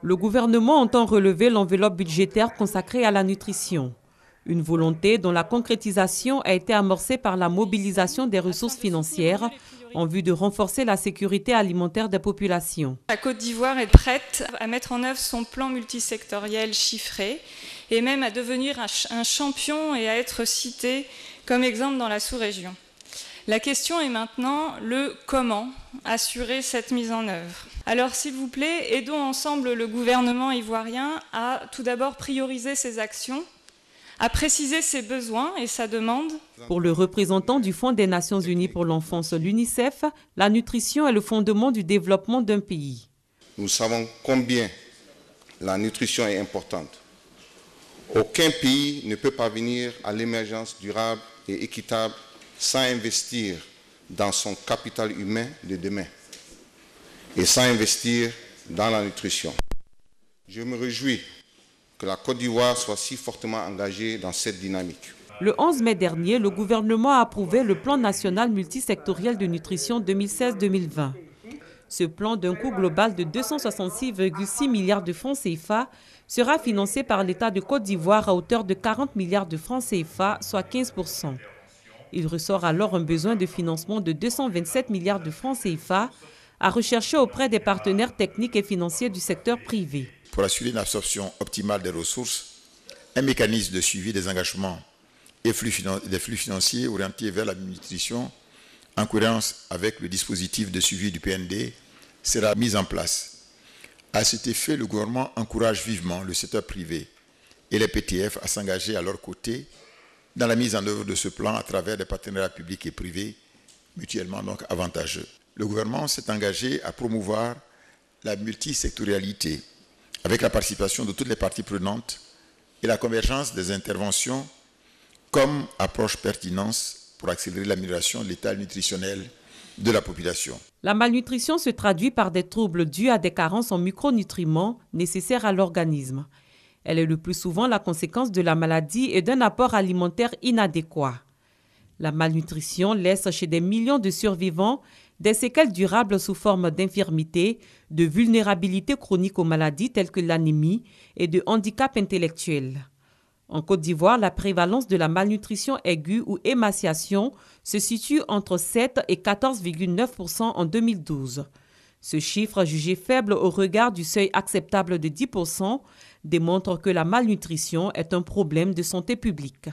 Le gouvernement entend relever l'enveloppe budgétaire consacrée à la nutrition. Une volonté dont la concrétisation a été amorcée par la mobilisation des ressources financières en vue de renforcer la sécurité alimentaire des populations. La Côte d'Ivoire est prête à mettre en œuvre son plan multisectoriel chiffré et même à devenir un champion et à être cité comme exemple dans la sous-région. La question est maintenant le comment assurer cette mise en œuvre. Alors s'il vous plaît, aidons ensemble le gouvernement ivoirien à tout d'abord prioriser ses actions, à préciser ses besoins et sa demande. Pour le représentant du Fonds des Nations Unies pour l'enfance, l'UNICEF, la nutrition est le fondement du développement d'un pays. Nous savons combien la nutrition est importante. Aucun pays ne peut parvenir à l'émergence durable et équitable sans investir dans son capital humain de demain et sans investir dans la nutrition. Je me réjouis que la Côte d'Ivoire soit si fortement engagée dans cette dynamique. Le 11 mai dernier, le gouvernement a approuvé le plan national multisectoriel de nutrition 2016-2020. Ce plan d'un coût global de 266,6 milliards de francs CFA sera financé par l'État de Côte d'Ivoire à hauteur de 40 milliards de francs CFA, soit 15%. Il ressort alors un besoin de financement de 227 milliards de francs CFA à rechercher auprès des partenaires techniques et financiers du secteur privé. Pour assurer une absorption optimale des ressources, un mécanisme de suivi des engagements et des flux financiers orientés vers la nutrition, en cohérence avec le dispositif de suivi du PND, sera mis en place. À cet effet, le gouvernement encourage vivement le secteur privé et les PTF à s'engager à leur côté dans la mise en œuvre de ce plan à travers des partenariats publics et privés mutuellement donc avantageux. Le gouvernement s'est engagé à promouvoir la multisectorialité avec la participation de toutes les parties prenantes et la convergence des interventions comme approche pertinente pour accélérer l'amélioration de l'état nutritionnel de la population. La malnutrition se traduit par des troubles dus à des carences en micronutriments nécessaires à l'organisme. Elle est le plus souvent la conséquence de la maladie et d'un apport alimentaire inadéquat. La malnutrition laisse chez des millions de survivants des séquelles durables sous forme d'infirmité, de vulnérabilité chronique aux maladies telles que l'anémie et de handicap intellectuel. En Côte d'Ivoire, la prévalence de la malnutrition aiguë ou émaciation se situe entre 7 et 14,9% en 2012. Ce chiffre, jugé faible au regard du seuil acceptable de 10%, démontre que la malnutrition est un problème de santé publique.